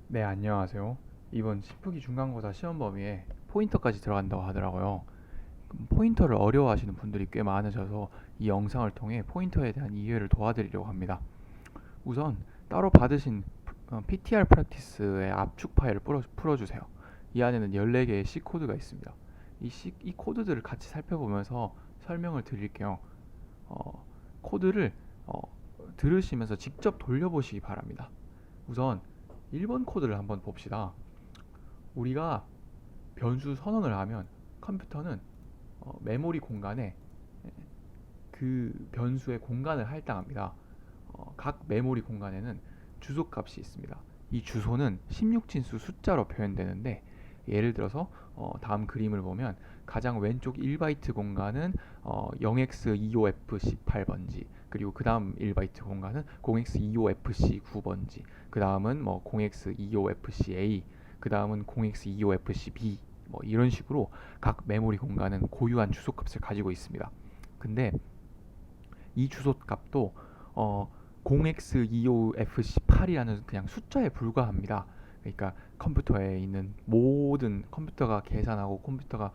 네, 안녕하세요. 이번 시프기 중간고사 시험 범위에 포인터까지 들어간다고 하더라고요. 포인터를 어려워하시는 분들이 꽤 많으셔서 이 영상을 통해 포인터에 대한 이해를 도와드리려고 합니다. 우선 따로 받으신 PTR 프랙티스의 압축 파일을 풀어주세요. 이 안에는 14개의 C 코드가 있습니다. 이 코드들을 같이 살펴보면서 설명을 드릴게요. 어, 코드를 어, 들으시면서 직접 돌려보시기 바랍니다. 우선 1번 코드를 한번 봅시다. 우리가 변수 선언을 하면 컴퓨터는 메모리 공간에 그 변수의 공간을 할당합니다. 각 메모리 공간에는 주소값이 있습니다. 이 주소는 16진수 숫자로 표현되는데, 예를 들어서 다음 그림을 보면 가장 왼쪽 1바이트 공간은 0x25fc8번지, 그리고 그 다음 1바이트 공간은 0x25fc9번지, 그 다음은 뭐 0x25fca, 그 다음은 0x25fcb, 뭐 이런 식으로 각 메모리 공간은 고유한 주소값을 가지고 있습니다. 근데 이 주소값도 0x25fc8이라는 그냥 숫자에 불과합니다. 그러니까 컴퓨터에 있는 모든, 컴퓨터가 계산하고 컴퓨터가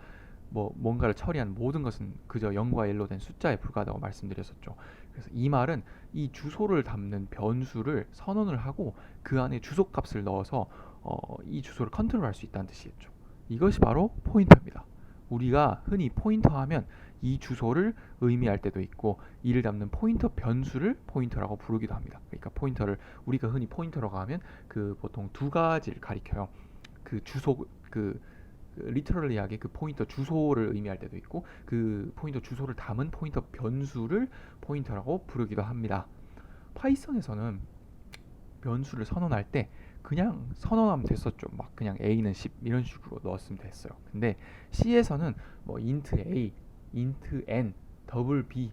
뭔가를 처리한 모든 것은 그저 0과 1로 된 숫자에 불과하다고 말씀드렸었죠. 그래서 이 말은 이 주소를 담는 변수를 선언을 하고 그 안에 주소값을 넣어서 이 주소를 컨트롤할 수 있다는 뜻이겠죠. 이것이 바로 포인터입니다. 우리가 흔히 포인터 하면 이 주소를 의미할 때도 있고, 이를 담는 포인터 변수를 포인터라고 부르기도 합니다. 그러니까 포인터를 우리가 흔히 포인터라고 하면 그 보통 두 가지를 가리켜요. 그 주소, 리터럴리하게 그 포인터 주소를 의미할 때도 있고, 그 포인터 주소를 담은 포인터 변수를 포인터라고 부르기도 합니다. 파이썬에서는 변수를 선언할 때 그냥 선언하면 됐었죠. 막 그냥 a는 10 이런 식으로 넣었으면 됐어요. 근데 C에서는 뭐 int a, int n, 더블 b,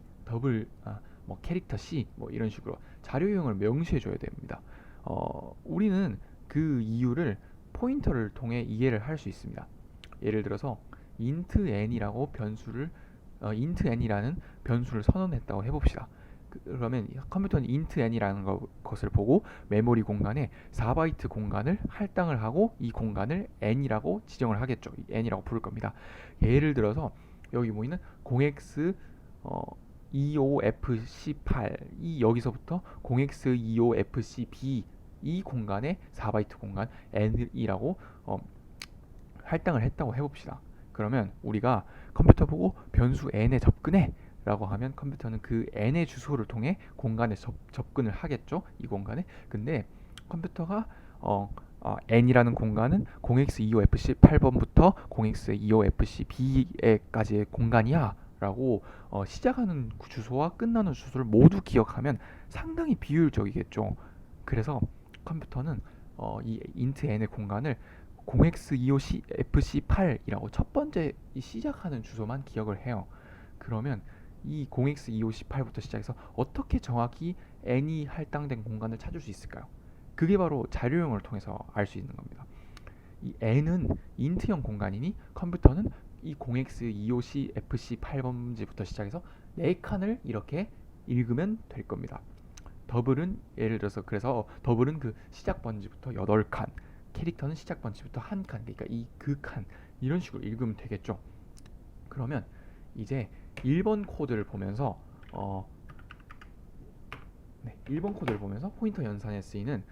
뭐 캐릭터 c, 뭐 이런 식으로 자료형을 명시해 줘야 됩니다. 우리는 그 이유를 포인터를 통해 이해를 할 수 있습니다. 예를 들어서 int n이라고 int n이라는 변수를 선언했다고 해봅시다. 그러면 컴퓨터는 int n이라는 것을 보고 메모리 공간에 4바이트 공간을 할당을 하고 이 공간을 n이라고 지정을 하겠죠. n이라고 부를 겁니다. 예를 들어서 여기 보이는 0x 25fc8, 이 여기서부터 0x25fcb, 이 공간에 4바이트 공간 n이라고 할당을 했다고 해봅시다. 그러면 우리가 컴퓨터 보고 변수 n에 접근해 라고 하면 컴퓨터는 그 n의 주소를 통해 공간에 접근을 하겠죠. 이 공간에. 근데 컴퓨터가 n이라는 공간은 0x25fc8번부터 0x25fcb까지의 공간이야 라고 시작하는 주소와 끝나는 주소를 모두 기억하면 상당히 비효율적이겠죠. 그래서 컴퓨터는 이 int n의 공간을 0x25fc8이라고 첫 번째 시작하는 주소만 기억을 해요. 그러면 이 0x2518부터 시작해서 어떻게 정확히 n이 할당된 공간을 찾을 수 있을까요? 그게 바로 자료형을 통해서 알 수 있는 겁니다. 이 n은 인트형 공간이니 컴퓨터는 이 0x25fc8번지부터 시작해서 4칸을 이렇게 읽으면 될 겁니다. 더블은 예를 들어서, 그래서 더블은 그 시작 번지부터 8칸, 캐릭터는 시작 번지부터 1칸, 그러니까 이 그 칸 이런 식으로 읽으면 되겠죠. 그러면 이제 1번 코드를 보면서 네, 1번 코드를 보면서 포인터 연산에 쓰이는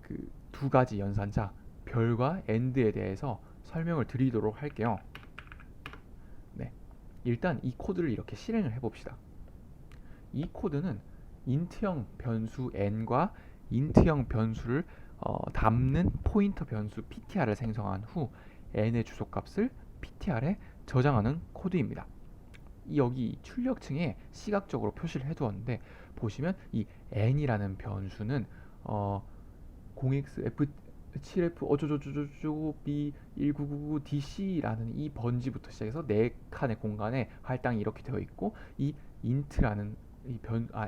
그 두 가지 연산자 별과 AND에 대해서 설명을 드리도록 할게요. 네, 일단 이 코드를 이렇게 실행을 해봅시다. 이 코드는 int형 변수 n과 int형 변수를 담는 포인터 변수 ptr을 생성한 후 n의 주소값을 ptr에 저장하는 코드입니다. 여기 출력층에 시각적으로 표시를 해두었는데, 보시면 이 n이라는 변수는 0xf7f 어쩌고저쩌고 b1999dc라는 이 번지부터 시작해서 4칸의 공간에 할당이 이렇게 되어 있고, 이 int라는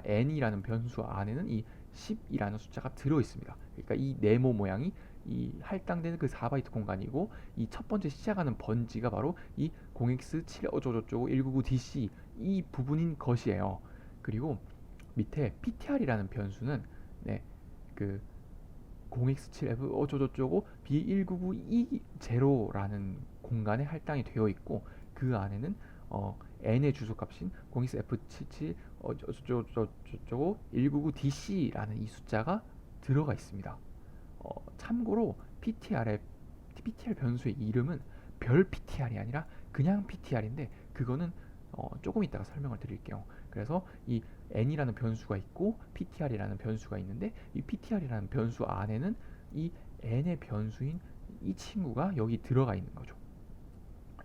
n이라는 변수 안에는 이 10이라는 숫자가 들어 있습니다. 그러니까 이 네모 모양이 이 할당되는 그 4바이트 공간이고, 이 첫 번째 시작하는 번지가 바로 이 0x7 어쩌고저쩌고 199dc 이 부분인 것이에요. 그리고 밑에 ptr이라는 변수는 네, 그 0x7f 어쩌고저쩌고 B199E0라는 공간에 할당이 되어 있고 그 안에는 n의 주소값인 0xf77 어쩌고저쩌고 199DC라는 이 숫자가 들어가 있습니다. 참고로 PTR 변수의 이름은 별 PTR이 아니라 그냥 PTR인데 그거는 조금 이따가 설명을 드릴게요. 그래서 이 n이라는 변수가 있고 PTR이라는 변수가 있는데 이 PTR이라는 변수 안에는 이 n의 변수인 이 친구가 여기 들어가 있는 거죠.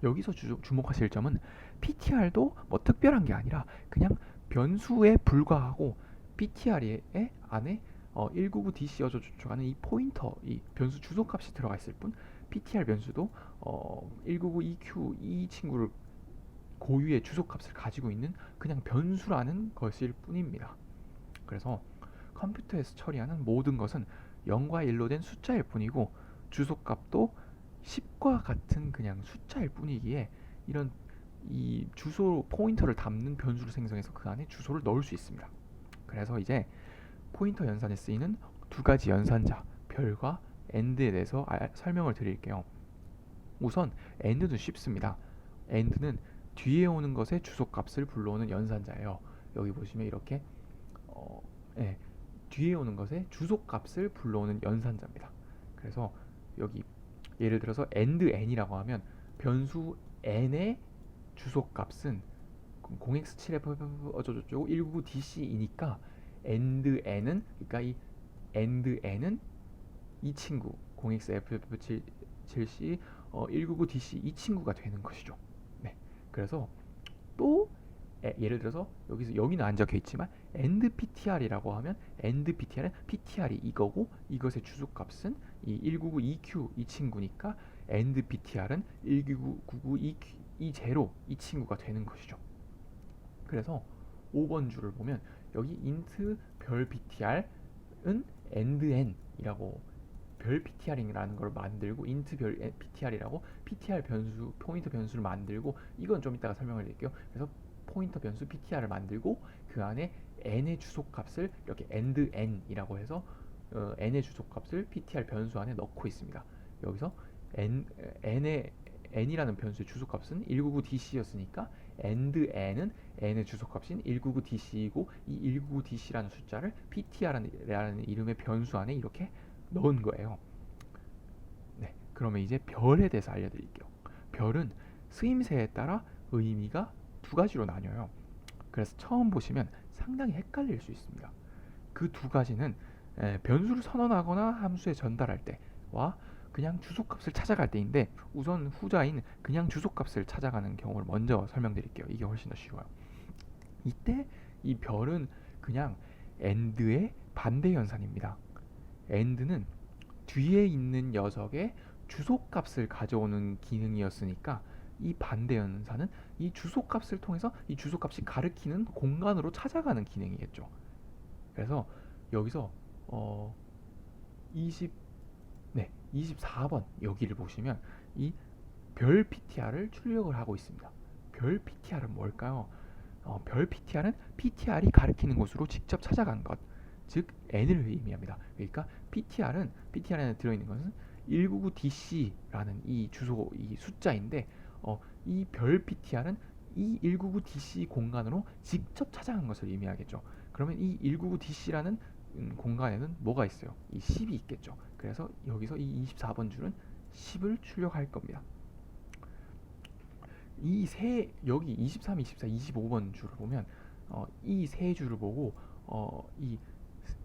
여기서 주목하실 점은 PTR도 뭐 특별한 게 아니라 그냥 변수에 불과하고 PTR 안에 199DC 어쩌고저쩌고 하는 이 포인터, 이 변수 주소값이 들어가 있을 뿐 PTR 변수도 199EQ 이 친구를 고유의 주소값을 가지고 있는 그냥 변수라는 것일 뿐입니다. 그래서 컴퓨터에서 처리하는 모든 것은 0과 1로 된 숫자일 뿐이고 주소값도 10과 같은 그냥 숫자일 뿐이기에 이런 이 주소 포인터를 담는 변수를 생성해서 그 안에 주소를 넣을 수 있습니다. 그래서 이제 포인터 연산에 쓰이는 두 가지 연산자 별과 AND에 대해서 설명을 드릴게요. 우선 AND는 쉽습니다. AND는 뒤에 오는 것의 주소값을 불러오는 연산자예요. 여기 보시면 이렇게 네, 뒤에 오는 것의 주소값을 불러오는 연산자입니다. 그래서 여기 예를 들어서 AND n이라고 하면 변수 n의 주소값은 0x7f 어쩌고저쩌고 199DC이니까 AND n은 그러니까 이 AND n은 이 친구 0xff7c 199DC 이 친구가 되는 것이죠. 네. 그래서 또 예를 들어서 여기는 안 적혀 있지만 AND PTR이라고 하면 AND PTR은 PTR이 이거고 이것의 주소값은 이 199EQ 이 친구니까 AND PTR은 199EQ 이 친구가 되는 것이죠. 그래서 5번 줄을 보면 여기 int 별 PTR은 AND n이라고 별 PTR이라는 걸 만들고 int 별 PTR이라고 PTR 변수 포인터 변수를 만들고 이건 좀 이따가 설명을 드릴게요. 그래서 포인터 변수 PTR을 만들고 그 안에 n의 주소값을 이렇게 AND n이라고 해서 n의 주소값을 PTR 변수 안에 넣고 있습니다. 여기서 n이라는 변수의 주소값은 199DC였으니까 AND n은 n의 주소값인 199DC이고 이 199DC라는 숫자를 PTR라는 이름의 변수 안에 이렇게 넣은 거예요. 네, 그러면 이제 별에 대해서 알려드릴게요. 별은 쓰임새에 따라 의미가 두 가지로 나뉘어요. 그래서 처음 보시면 상당히 헷갈릴 수 있습니다. 그 두 가지는 변수를 선언하거나 함수에 전달할 때와 그냥 주소값을 찾아갈 때인데 우선 후자인 그냥 주소값을 찾아가는 경우를 먼저 설명드릴게요. 이게 훨씬 더 쉬워요. 이때 이 별은 그냥 AND의 반대 연산입니다. AND는 뒤에 있는 녀석의 주소값을 가져오는 기능이었으니까 이 반대 연산은 이 주소값을 통해서 이 주소값이 가리키는 공간으로 찾아가는 기능이겠죠. 그래서 여기서 24번 여기를 보시면 이 별 PTR을 출력을 하고 있습니다. 별 PTR은 뭘까요? 별 PTR은 PTR이 가리키는 곳으로 직접 찾아간 것, 즉 n을 의미합니다. 그러니까 PTR 안에 들어있는 것은 199DC라는 이 주소, 이 숫자인데 이 별 PTR은 이 199DC 공간으로 직접 찾아간 것을 의미하겠죠. 그러면 이 199DC라는 공간에는 뭐가 있어요? 이 10이 있겠죠. 그래서 여기서 이 24번 줄은 10을 출력할 겁니다. 여기 23, 24, 25번 줄을 보면 이 세 줄을 보고 이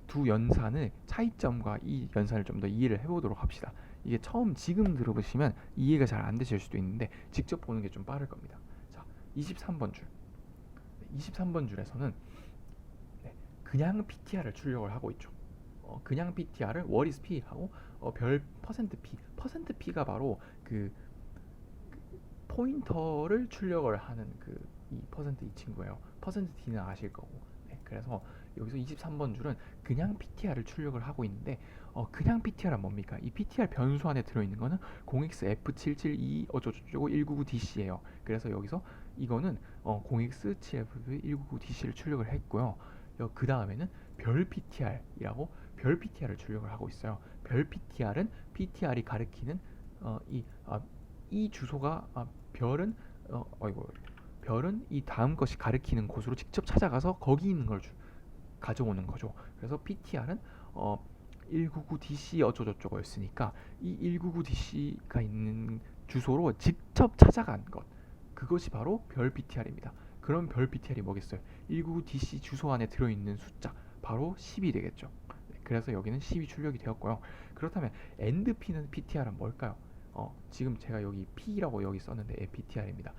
두 연산의 차이점과 이 연산을 좀 더 이해를 해보도록 합시다. 이게 지금 들어보시면 이해가 잘 안 되실 수도 있는데 직접 보는 게 좀 빠를 겁니다. 자, 23번 줄. 23번 줄에서는 그냥 PTR을 출력을 하고 있죠. 그냥 PTR을 what is P 하고 별 %P. %P가 바로 그 포인터를 출력을 하는 이 %이 친구예요. %D는 아실 거고. 네, 그래서 여기서 23번 줄은 그냥 PTR을 출력을 하고 있는데 그냥 PTR은 뭡니까? 이 PTR 변수 안에 들어있는 거는 0xF772 어쩌고저쩌고 199DC예요. 그래서 여기서 이거는 0x7F199DC를 출력을 했고요. 그 다음에는 별 PTR이라고 별 PTR을 출력을 하고 있어요. 별 PTR은 PTR이 가리키는 이 주소가 별은 별은 이 다음 것이 가리키는 곳으로 직접 찾아가서 거기 있는 걸 가져오는 거죠. 그래서 PTR은 199DC 어쩌고저쩌고였으니까 이 199DC가 있는 주소로 직접 찾아간 것, 그것이 바로 별 PTR입니다. 그럼 별 PTR이 뭐겠어요? 199DC 주소 안에 들어있는 숫자, 바로 10이 되겠죠. 그래서 여기는 10이 출력이 되었고요. 그렇다면 end PTR은 뭘까요? 지금 제가 여기 P라고 여기 썼는데 PTR입니다.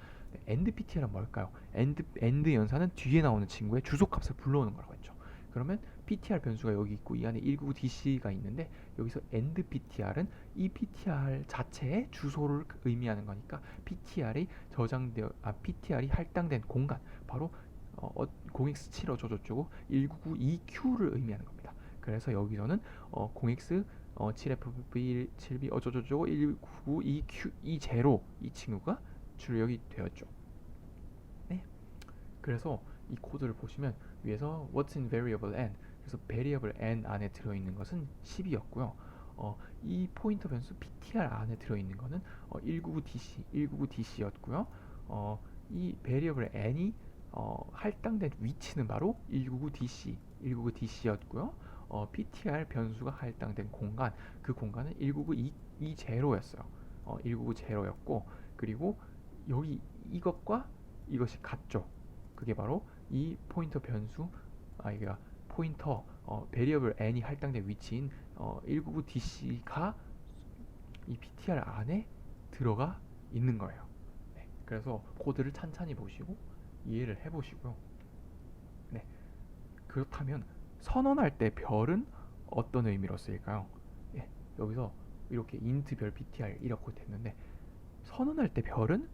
end PTR은 뭘까요? end 연산은 뒤에 나오는 친구의 주소 값을 불러오는 거라고 했죠. 그러면 PTR 변수가 여기 있고 이 안에 199DC가 있는데 여기서 end PTR은 이 PTR 자체의 주소를 의미하는 거니까 PTR이 PTR이 할당된 공간, 바로 0x7 어쩌고저쩌고 199EQ를 의미하는 겁니다. 그래서 여기서는 0x 7FB 7B 어쩌고저쩌고 199EQ E0 이 친구가 출력이 되었죠. 네. 그래서 이 코드를 보시면 위에서 what's in variable n, 그래서 variable n 안에 들어있는 것은 10이었고요. 이 포인터 변수 PTR 안에 들어있는 것은 199DC였고요. 이 variable n이 할당된 위치는 바로 199DC였고요. PTR 변수가 할당된 공간, 그 공간은 199E0였어요. 199였고, 그리고 여기 이것과 이것이 같죠. 그게 바로 이 포인터 변수, 이게 포인터 variable n이 할당된 위치인 199DC가 이 PTR 안에 들어가 있는 거예요. 네, 그래서 코드를 찬찬히 보시고 이해를 해보시고요. 네, 그렇다면 선언할 때 별은 어떤 의미로 쓰일까요? 예, 여기서 이렇게 int 별 PTR 이렇게 됐는데, 선언할 때 별은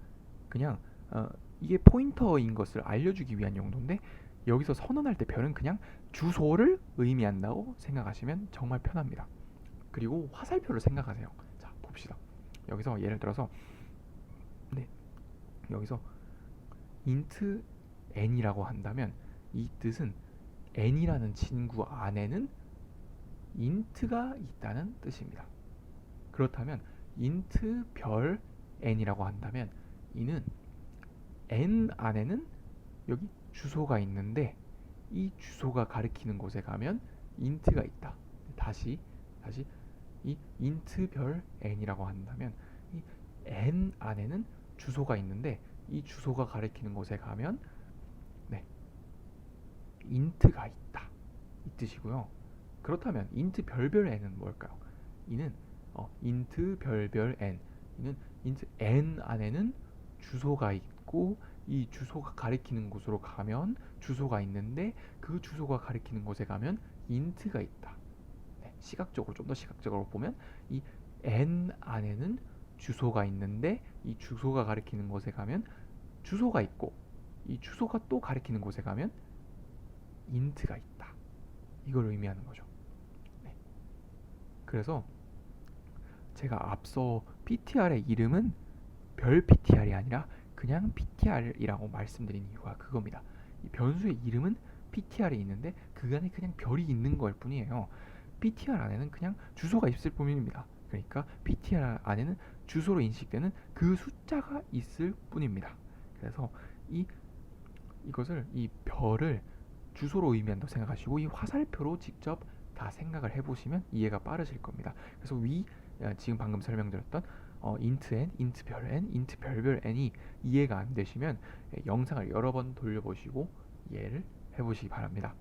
그냥 이게 포인터인 것을 알려주기 위한 용도인데, 여기서 선언할 때 별은 그냥 주소를 의미한다고 생각하시면 정말 편합니다. 그리고 화살표를 생각하세요. 자, 봅시다. 여기서 예를 들어서 여기서 int n이라고 한다면 이 뜻은 n이라는 친구 안에는 int가 있다는 뜻입니다. 그렇다면 int 별 n이라고 한다면 이는 n 안에는 여기 주소가 있는데 이 주소가 가리키는 곳에 가면 int가 있다. 다시 이 int 별 n이라고 한다면 이 n 안에는 주소가 있는데 이 주소가 가리키는 곳에 가면 int가 있다, 이 뜻이고요. 그렇다면 int 별별 n은 뭘까요? 이는 int 별별 n, 이는 int n 안에는 주소가 있고 이 주소가 가리키는 곳으로 가면 주소가 있는데 그 주소가 가리키는 곳에 가면 int가 있다. 네, 시각적으로 좀 더 시각적으로 보면 이 n 안에는 주소가 있는데 이 주소가 가리키는 곳에 가면 주소가 있고 이 주소가 또 가리키는 곳에 가면 int가 있다. 이걸 의미하는 거죠. 네. 그래서 제가 앞서 PTR의 이름은 별 PTR이 아니라 그냥 PTR이라고 말씀드린 이유가 그겁니다. 이 변수의 이름은 PTR이 있는데 그 안에 그냥 별이 있는 걸 뿐이에요. PTR 안에는 그냥 주소가 있을 뿐입니다. 그러니까 PTR 안에는 주소로 인식되는 그 숫자가 있을 뿐입니다. 그래서 이것을 이 별을 주소로 의미한다고 생각하시고 이 화살표로 직접 다 생각을 해보시면 이해가 빠르실 겁니다. 그래서 지금 방금 설명드렸던 int n, int 별 n, int 별별 n이 이해가 안 되시면 영상을 여러 번 돌려보시고 이해를 해보시기 바랍니다.